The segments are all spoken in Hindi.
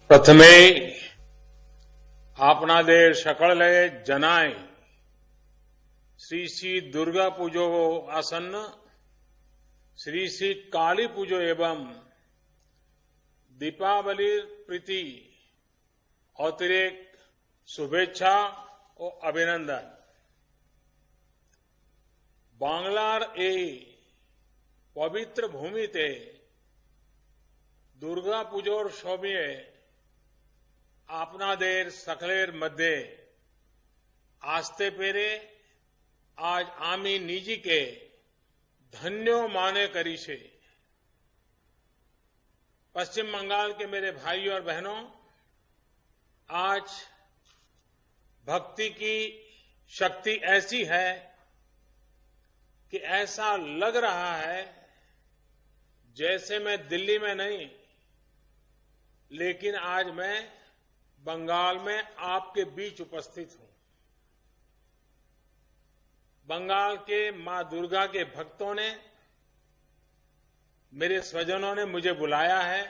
प्रथमे आपनादेर सकळे जनाय श्री श्री दुर्गा पूजो आसन्न श्री श्री काली पूजो एवं दीपावली प्रीति अतिरेक शुभेच्छा और अभिनंदन। बांग्लार ए पवित्र भूमिते दुर्गा पूजोर शोभे आपनादेर सकलेर मध्य आस्ते पेरे आज आमी निजी के धन्यो माने करी छे। पश्चिम बंगाल के मेरे भाइयों और बहनों, आज भक्ति की शक्ति ऐसी है कि ऐसा लग रहा है जैसे मैं दिल्ली में नहीं, लेकिन आज मैं बंगाल में आपके बीच उपस्थित हूं। बंगाल के मां दुर्गा के भक्तों ने, मेरे स्वजनों ने मुझे बुलाया है।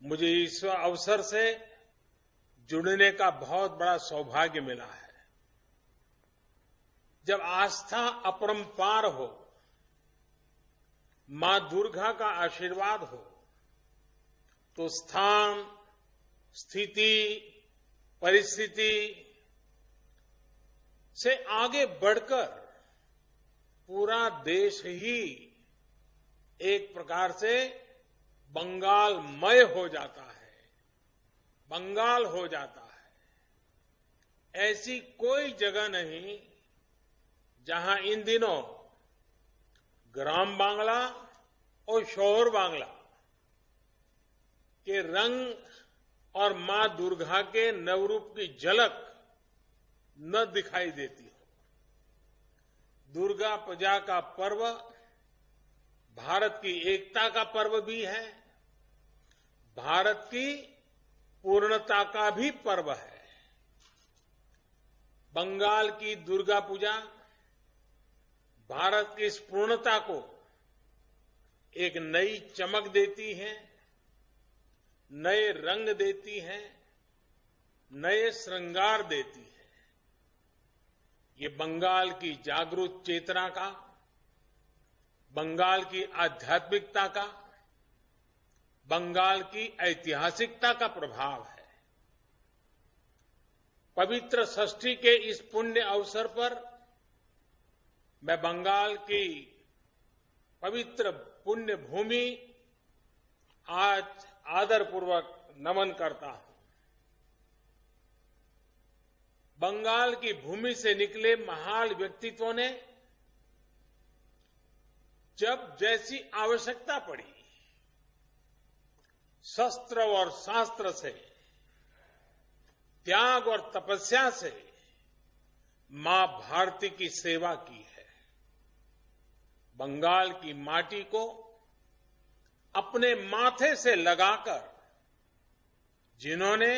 मुझे इस अवसर से जुड़ने का बहुत बड़ा सौभाग्य मिला है। जब आस्था अपरंपार हो, मां दुर्गा का आशीर्वाद हो, तो स्थान, स्थिति, परिस्थिति से आगे बढ़कर पूरा देश ही एक प्रकार से बंगालमय हो जाता है, बंगाल हो जाता है। ऐसी कोई जगह नहीं जहां इन दिनों ग्राम बांग्ला और शहर बांग्ला के रंग और मां दुर्गा के नवरूप की झलक न दिखाई देती हो। दुर्गा पूजा का पर्व भारत की एकता का पर्व भी है, भारत की पूर्णता का भी पर्व है। बंगाल की दुर्गा पूजा भारत की इस पूर्णता को एक नई चमक देती है, नए रंग देती है, नए श्रृंगार देती है। ये बंगाल की जागरूक चेतना का, बंगाल की आध्यात्मिकता का, बंगाल की ऐतिहासिकता का प्रभाव है। पवित्र षष्ठी के इस पुण्य अवसर पर मैं बंगाल की पवित्र पुण्य भूमि आज आदरपूर्वक नमन करता हूं। बंगाल की भूमि से निकले महान व्यक्तित्वों ने जब जैसी आवश्यकता पड़ी, शस्त्र और शास्त्र से, त्याग और तपस्या से मां भारती की सेवा की है। बंगाल की माटी को अपने माथे से लगाकर जिन्होंने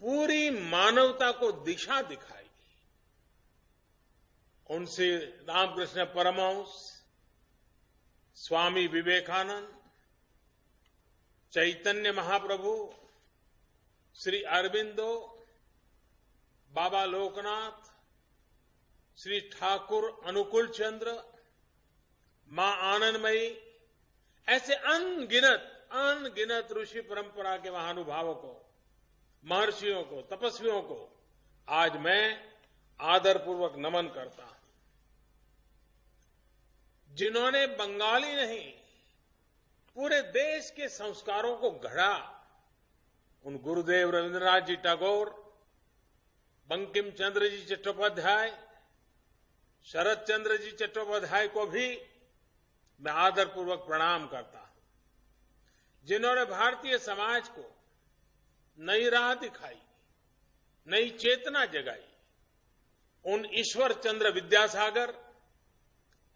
पूरी मानवता को दिशा दिखाई, उनसे रामकृष्ण परमहंस, स्वामी विवेकानंद, चैतन्य महाप्रभु, श्री अरविंदो, बाबा लोकनाथ, श्री ठाकुर अनुकूल चंद्र, मां आनंदमयी, ऐसे अनगिनत ऋषि परंपरा के महानुभावों को, महर्षियों को, तपस्वियों को आज मैं आदरपूर्वक नमन करता हूं, जिन्होंने बंगाली नहीं पूरे देश के संस्कारों को गढ़ा। उन गुरुदेव रविन्द्रनाथ जी टैगोर, बंकिम चंद्र जी चट्टोपाध्याय, शरद चंद्र जी चट्टोपाध्याय को भी मैं आदरपूर्वक प्रणाम करता हूं, जिन्होंने भारतीय समाज को नई राह दिखाई, नई चेतना जगाई। उन ईश्वर चंद्र विद्यासागर,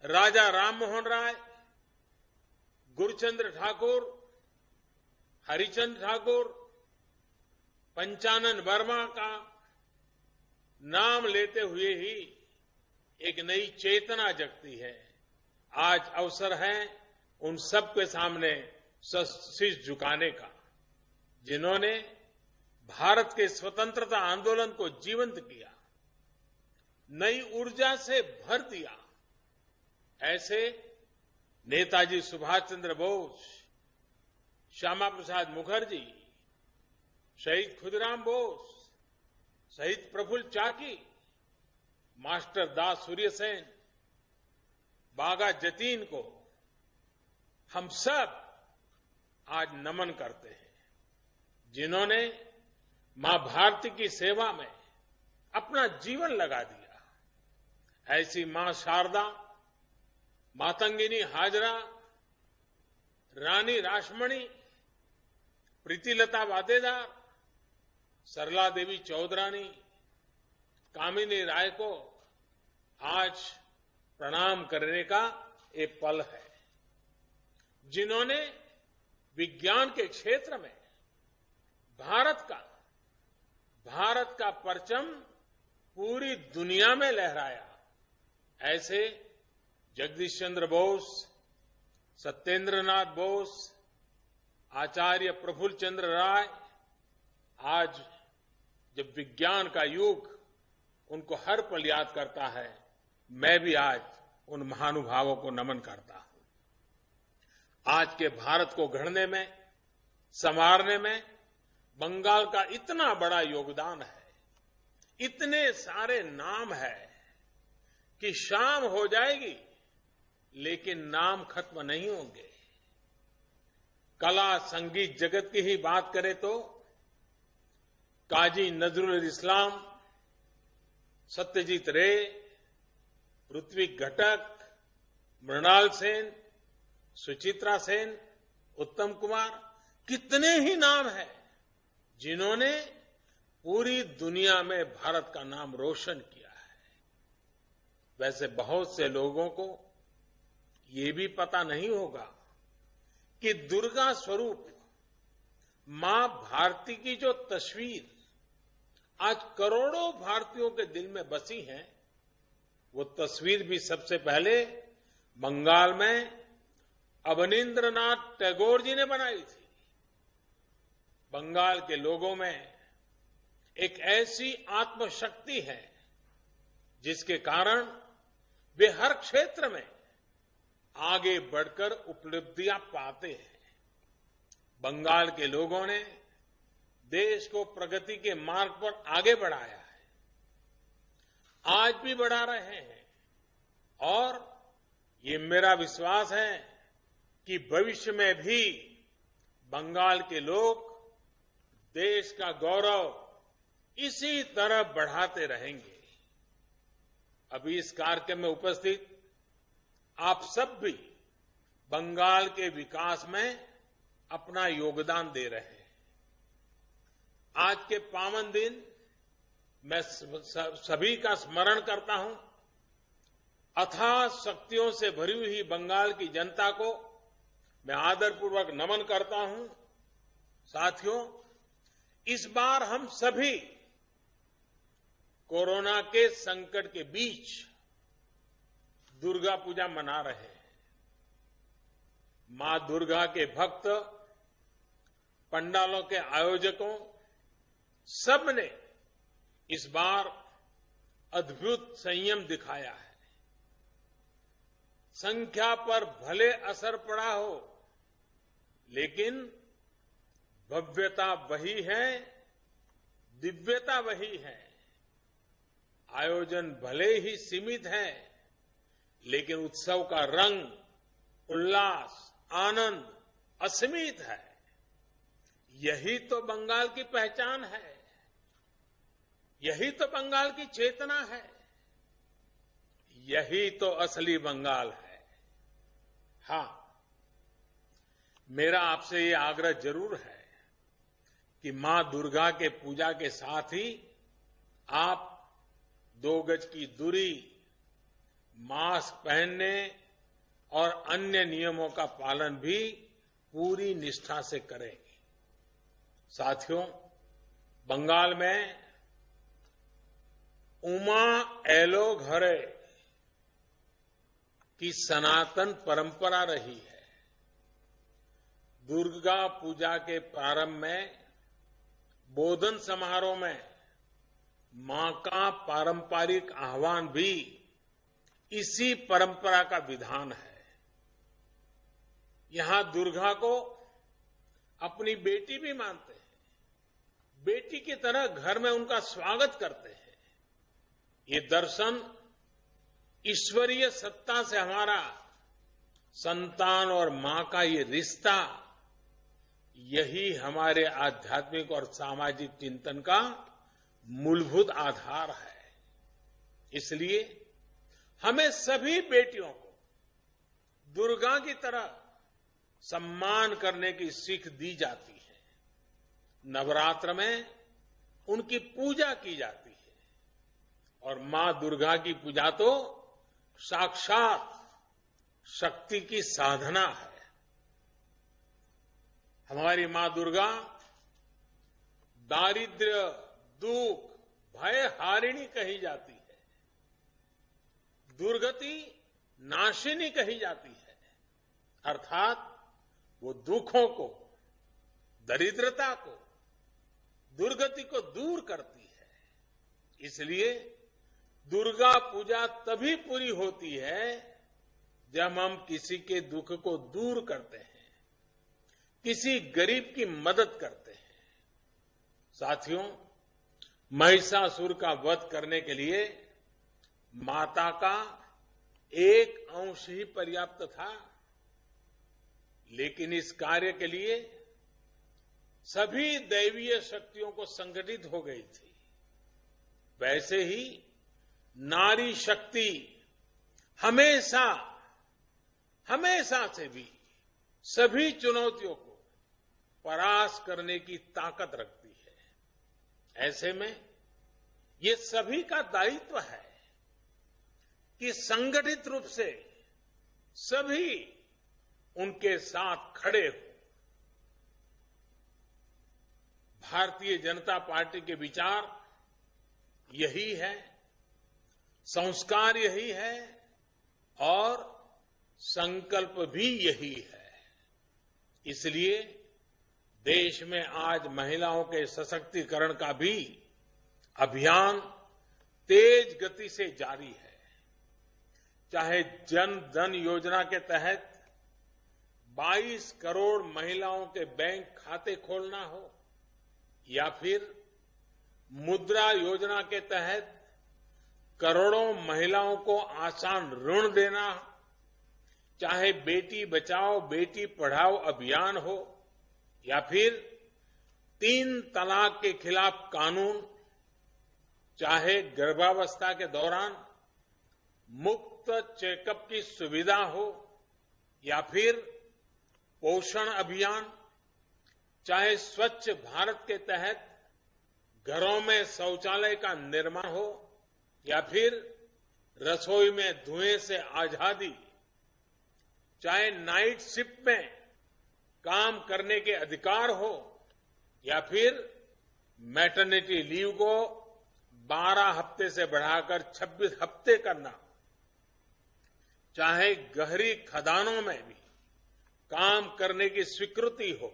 राजा राममोहन राय, गुरुचंद्र ठाकुर, हरिचंद ठाकुर, पंचानन वर्मा का नाम लेते हुए ही एक नई चेतना जगती है। आज अवसर है उन सबके सामने शीश झुकाने का, जिन्होंने भारत के स्वतंत्रता आंदोलन को जीवंत किया, नई ऊर्जा से भर दिया, ऐसे नेताजी सुभाष चंद्र बोस, श्यामा प्रसाद मुखर्जी, शहीद खुदीराम बोस, शहीद प्रफुल्ल चाकी, मास्टर दास सूर्यसेन, बाघा जतीन को हम सब आज नमन करते हैं, जिन्होंने मां भारती की सेवा में अपना जीवन लगा दिया। ऐसी मां शारदा, मातंगिनी हाजरा, रानी रासमणी, प्रीतिलता वादेदार, सरला देवी चौधरानी, कामिनी राय को आज प्रणाम करने का ये पल है, जिन्होंने विज्ञान के क्षेत्र में भारत का परचम पूरी दुनिया में लहराया। ऐसे जगदीश चंद्र बोस, सत्येंद्र नाथ बोस, आचार्य प्रफुल्ल चंद्र राय, आज जब विज्ञान का युग उनको हर पल याद करता है, मैं भी आज उन महानुभावों को नमन करता हूं। आज के भारत को गढ़ने में, संवारने में बंगाल का इतना बड़ा योगदान है, इतने सारे नाम है कि शाम हो जाएगी लेकिन नाम खत्म नहीं होंगे। कला संगीत जगत की ही बात करें तो काजी नजरुल इस्लाम, सत्यजीत रे, ऋत्विक घटक, मृणाल सेन, सुचित्रा सेन, उत्तम कुमार, कितने ही नाम हैं जिन्होंने पूरी दुनिया में भारत का नाम रोशन किया है। वैसे बहुत से लोगों को ये भी पता नहीं होगा कि दुर्गा स्वरूप मां भारती की जो तस्वीर आज करोड़ों भारतीयों के दिल में बसी है, वो तस्वीर भी सबसे पहले बंगाल में अवनींद्रनाथ टैगोर जी ने बनाई थी। बंगाल के लोगों में एक ऐसी आत्मशक्ति है जिसके कारण वे हर क्षेत्र में आगे बढ़कर उपलब्धियां पाते हैं। बंगाल के लोगों ने देश को प्रगति के मार्ग पर आगे बढ़ाया है, आज भी बढ़ा रहे हैं, और ये मेरा विश्वास है कि भविष्य में भी बंगाल के लोग देश का गौरव इसी तरह बढ़ाते रहेंगे। अभी इस कार्यक्रम में उपस्थित आप सब भी बंगाल के विकास में अपना योगदान दे रहे हैं। आज के पावन दिन मैं सभी का स्मरण करता हूं। अथाह शक्तियों से भरी हुई बंगाल की जनता को मैं आदरपूर्वक नमन करता हूं। साथियों, इस बार हम सभी कोरोना के संकट के बीच दुर्गा पूजा मना रहे हैं। मां दुर्गा के भक्त, पंडालों के आयोजकों, सबने इस बार अद्भुत संयम दिखाया है। संख्या पर भले असर पड़ा हो, लेकिन भव्यता वही है, दिव्यता वही है। आयोजन भले ही सीमित है, लेकिन उत्सव का रंग, उल्लास, आनंद असीमित है। यही तो बंगाल की पहचान है, यही तो बंगाल की चेतना है, यही तो असली बंगाल है। हां, मेरा आपसे ये आग्रह जरूर है कि मां दुर्गा के पूजा के साथ ही आप 2 गज की दूरी, मास्क पहनने और अन्य नियमों का पालन भी पूरी निष्ठा से करें। साथियों, बंगाल में उमा एलो घरे की सनातन परंपरा रही है। दुर्गा पूजा के प्रारंभ में बोधन समारोह में मां का पारंपरिक आह्वान भी इसी परंपरा का विधान है। यहां दुर्गा को अपनी बेटी भी मानते हैं, बेटी की तरह घर में उनका स्वागत करते हैं। ये दर्शन ईश्वरीय सत्ता से हमारा संतान और मां का ये रिश्ता, यही हमारे आध्यात्मिक और सामाजिक चिंतन का मूलभूत आधार है। इसलिए हमें सभी बेटियों को दुर्गा की तरह सम्मान करने की सीख दी जाती है। नवरात्र में उनकी पूजा की जाती है और मां दुर्गा की पूजा तो साक्षात शक्ति की साधना है। हमारी मां दुर्गा दारिद्र्य, दुख, भय हारिणी कही जाती है, दुर्गति नाशिनी कही जाती है, अर्थात वो दुखों को, दरिद्रता को, दुर्गति को दूर करती है। इसलिए दुर्गा पूजा तभी पूरी होती है जब हम किसी के दुख को दूर करते हैं, किसी गरीब की मदद करते हैं। साथियों, महिषासुर का वध करने के लिए माता का एक अंश ही पर्याप्त था, लेकिन इस कार्य के लिए सभी दैवीय शक्तियों को संगठित हो गई थी। वैसे ही नारी शक्ति हमेशा से भी सभी चुनौतियों को परास्त करने की ताकत रखती है। ऐसे में ये सभी का दायित्व है कि संगठित रूप से सभी उनके साथ खड़े हो। भारतीय जनता पार्टी के विचार यही है, संस्कार यही है और संकल्प भी यही है। इसलिए देश में आज महिलाओं के सशक्तिकरण का भी अभियान तेज गति से जारी है। चाहे जन धन योजना के तहत 22 करोड़ महिलाओं के बैंक खाते खोलना हो, या फिर मुद्रा योजना के तहत करोड़ों महिलाओं को आसान ऋण देना, चाहे बेटी बचाओ बेटी पढ़ाओ अभियान हो, या फिर 3 तलाक के खिलाफ कानून, चाहे गर्भावस्था के दौरान मुफ्त चेकअप की सुविधा हो, या फिर पोषण अभियान, चाहे स्वच्छ भारत के तहत घरों में शौचालय का निर्माण हो, या फिर रसोई में धुएं से आजादी, चाहे नाइट शिफ्ट में काम करने के अधिकार हो, या फिर मैटरनिटी लीव को 12 हफ्ते से बढ़ाकर 26 हफ्ते करना, चाहे गहरी खदानों में भी काम करने की स्वीकृति हो,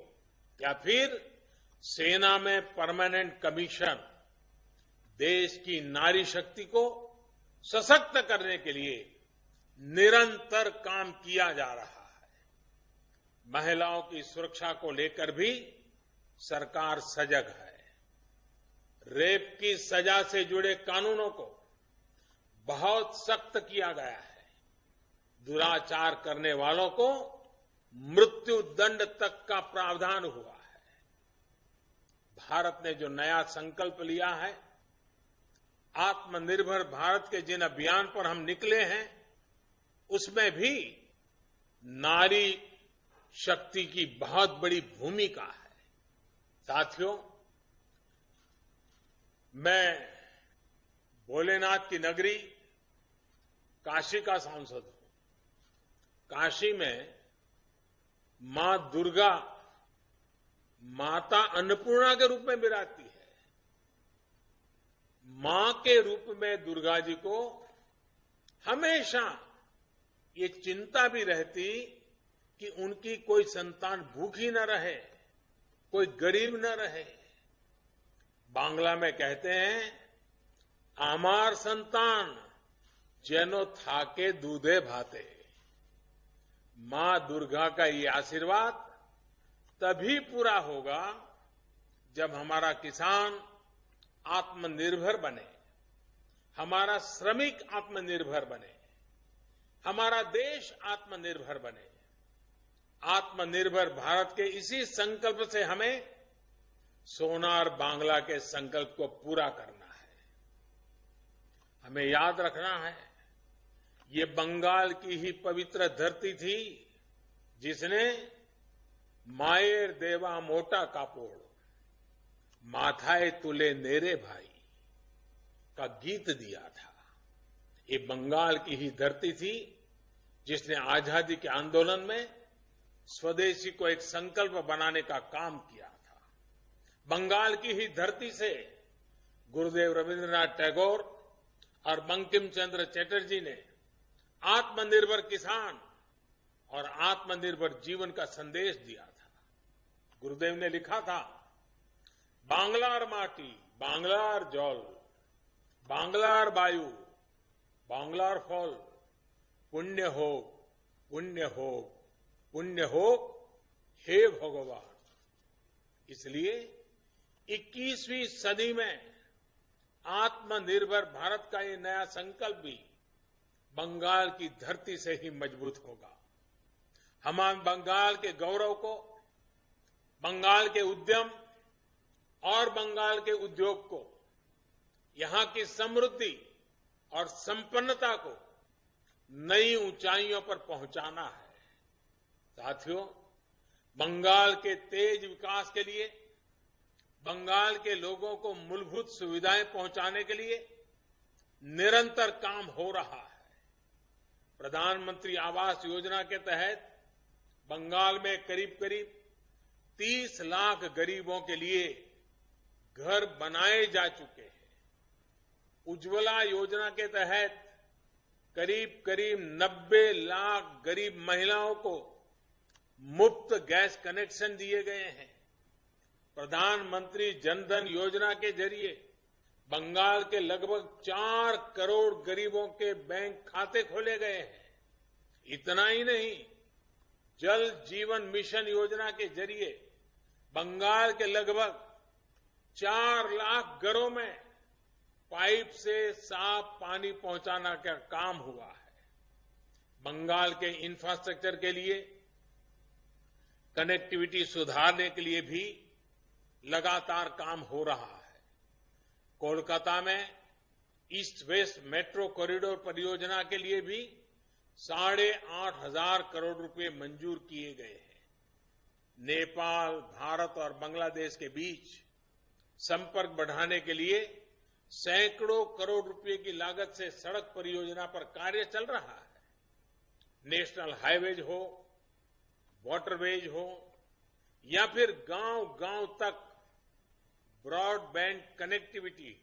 या फिर सेना में परमानेंट कमीशन, देश की नारी शक्ति को सशक्त करने के लिए निरंतर काम किया जा रहा है। महिलाओं की सुरक्षा को लेकर भी सरकार सजग है। रेप की सजा से जुड़े कानूनों को बहुत सख्त किया गया है। दुराचार करने वालों को मृत्यु दंड तक का प्रावधान हुआ है। भारत ने जो नया संकल्प लिया है, आत्मनिर्भर भारत के जिन अभियान पर हम निकले हैं, उसमें भी नारी शक्ति की बहुत बड़ी भूमिका है। साथियों, मैं भोलेनाथ की नगरी काशी का सांसद हूं। काशी में मां दुर्गा माता अन्नपूर्णा के रूप में विराजती है। मां के रूप में दुर्गा जी को हमेशा ये चिंता भी रहती कि उनकी कोई संतान भूखी न रहे, कोई गरीब न रहे। बांग्ला में कहते हैं, आमार संतान जेनो थाके दूधे भाते। मां दुर्गा का ये आशीर्वाद तभी पूरा होगा जब हमारा किसान आत्मनिर्भर बने, हमारा श्रमिक आत्मनिर्भर बने, हमारा देश आत्मनिर्भर बने। आत्मनिर्भर भारत के इसी संकल्प से हमें सोनार बांग्ला के संकल्प को पूरा करना है। हमें याद रखना है, ये बंगाल की ही पवित्र धरती थी जिसने मायर देवा मोटा कापोड़ माथाए तुले नेरे भाई का गीत दिया था। ये बंगाल की ही धरती थी जिसने आजादी के आंदोलन में स्वदेशी को एक संकल्प बनाने का काम किया था। बंगाल की ही धरती से गुरुदेव रविन्द्रनाथ टैगोर और बंकिम चंद्र चटर्जी ने आत्मनिर्भर किसान और आत्मनिर्भर जीवन का संदेश दिया था। गुरुदेव ने लिखा था, बांग्लार माटी बांग्लार जल, बांग्लार वायु बांग्लार फल, पुण्य हो पुण्य हो पुण्य हो हे भगवान। इसलिए 21वीं सदी में आत्मनिर्भर भारत का ये नया संकल्प भी बंगाल की धरती से ही मजबूत होगा। हम बंगाल के गौरव को, बंगाल के उद्यम और बंगाल के उद्योग को, यहां की समृद्धि और संपन्नता को नई ऊंचाइयों पर पहुंचाना है। साथियों, बंगाल के तेज विकास के लिए, बंगाल के लोगों को मूलभूत सुविधाएं पहुंचाने के लिए निरंतर काम हो रहा है। प्रधानमंत्री आवास योजना के तहत बंगाल में करीब करीब 30 लाख गरीबों के लिए घर बनाए जा चुके हैं। उज्ज्वला योजना के तहत करीब करीब 90 लाख गरीब महिलाओं को मुफ्त गैस कनेक्शन दिए गए हैं। प्रधानमंत्री जनधन योजना के जरिए बंगाल के लगभग 4 करोड़ गरीबों के बैंक खाते खोले गए हैं। इतना ही नहीं, जल जीवन मिशन योजना के जरिए बंगाल के लगभग 4 लाख घरों में पाइप से साफ पानी पहुंचाना का काम हुआ है। बंगाल के इंफ्रास्ट्रक्चर के लिए, कनेक्टिविटी सुधारने के लिए भी लगातार काम हो रहा है। कोलकाता में ईस्ट वेस्ट मेट्रो कॉरिडोर परियोजना के लिए भी 8,500 करोड़ रुपए मंजूर किए गए हैं। नेपाल, भारत और बांग्लादेश के बीच संपर्क बढ़ाने के लिए सैकड़ों करोड़ रुपए की लागत से सड़क परियोजना पर कार्य चल रहा है। नेशनल हाईवेज हो, वाटरवेज हो या फिर गांव-गांव तक ब्रॉडबैंड कनेक्टिविटी,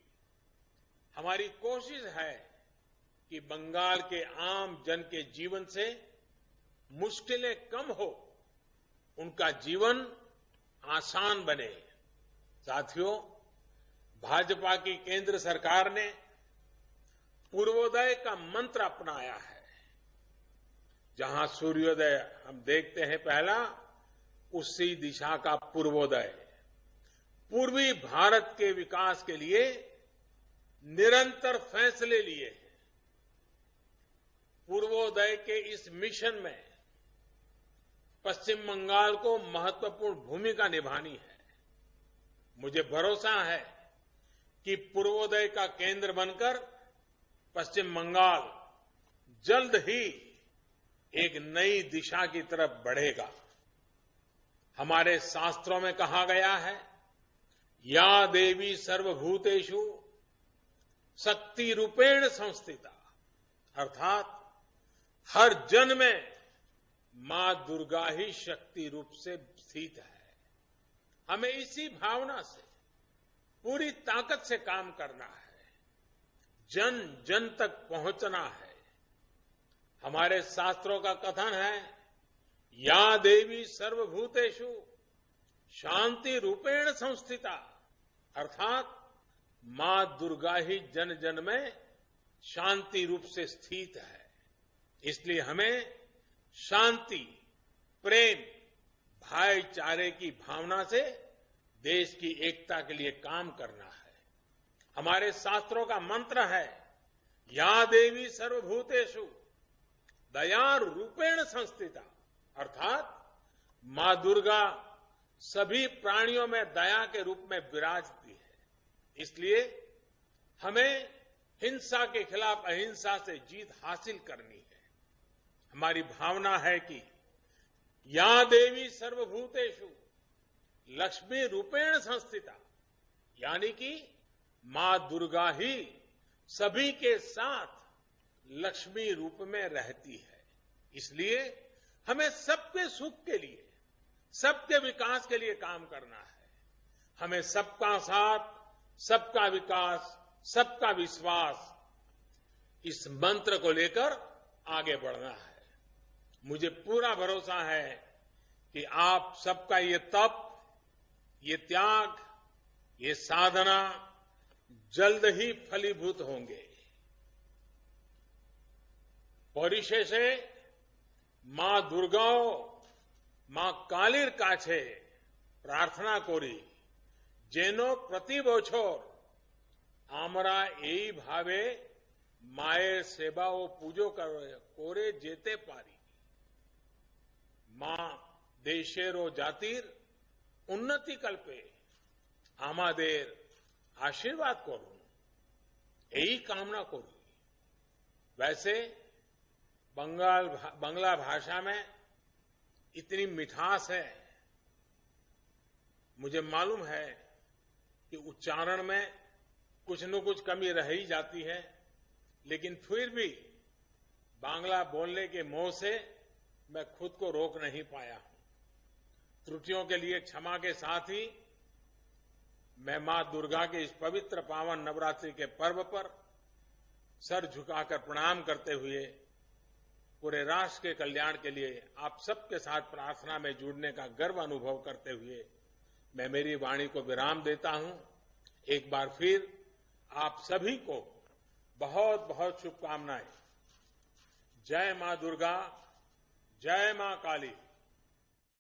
हमारी कोशिश है कि बंगाल के आम जन के जीवन से मुश्किलें कम हो, उनका जीवन आसान बने। साथियों, भाजपा की केंद्र सरकार ने पूर्वोदय का मंत्र अपनाया है। जहां सूर्योदय हम देखते हैं पहला, उसी दिशा का पूर्वोदय। पूर्वी भारत के विकास के लिए निरंतर फैसले लिए हैं। पूर्वोदय के इस मिशन में पश्चिम बंगाल को महत्वपूर्ण भूमिका निभानी है। मुझे भरोसा है कि पूर्वोदय का केंद्र बनकर पश्चिम बंगाल जल्द ही एक नई दिशा की तरफ बढ़ेगा। हमारे शास्त्रों में कहा गया है, या देवी सर्वभूतेषु शक्ति रूपेण संस्थिता, अर्थात हर जन में मां दुर्गा ही शक्ति रूप से स्थित है। हमें इसी भावना से पूरी ताकत से काम करना है, जन जन तक पहुंचना है। हमारे शास्त्रों का कथन है, या देवी सर्वभूतेषु शांति रूपेण संस्थिता, अर्थात मां दुर्गा ही जन जन में शांति रूप से स्थित है। इसलिए हमें शांति, प्रेम, भाईचारे की भावना से देश की एकता के लिए काम करना है। हमारे शास्त्रों का मंत्र है, या देवी सर्वभूतेषु दया रूपेण संस्थिता, अर्थात मां दुर्गा सभी प्राणियों में दया के रूप में विराजती है। इसलिए हमें हिंसा के खिलाफ अहिंसा से जीत हासिल करनी है। हमारी भावना है कि या देवी सर्वभूतेषु लक्ष्मी रूपेण संस्थिता, यानी कि मां दुर्गा ही सभी के साथ लक्ष्मी रूप में रहती है। इसलिए हमें सबके सुख के लिए, सबके विकास के लिए काम करना है। हमें सबका साथ, सबका विकास, सबका विश्वास, इस मंत्र को लेकर आगे बढ़ना है। मुझे पूरा भरोसा है कि आप सबका ये तप, ये त्याग, ये साधना जल्द ही फलीभूत होंगे। परिशेषे मां दुर्गाओ मां कालीर काछे प्रार्थना करी जेनो प्रति बछर आमरा এই ভাবে মায়ের সেবা ও পুজো করে যেতে পারি। মা দেশের ও জাতির উন্নতি কল্পে আমাদের आशीर्वाद করুন, यही कामना करूं। वैसे बंगला भाषा में इतनी मिठास है, मुझे मालूम है कि उच्चारण में कुछ न कुछ कमी रह ही जाती है, लेकिन फिर भी बांग्ला बोलने के मोह से मैं खुद को रोक नहीं पाया हूं। त्रुटियों के लिए क्षमा के साथ ही मैं मां दुर्गा के इस पवित्र पावन नवरात्रि के पर्व पर सर झुकाकर प्रणाम करते हुए पूरे राष्ट्र के कल्याण के लिए आप सबके साथ प्रार्थना में जुड़ने का गर्व अनुभव करते हुए मैं मेरी वाणी को विराम देता हूं। एक बार फिर आप सभी को बहुत बहुत शुभकामनाएं। जय मां दुर्गा, जय मां काली।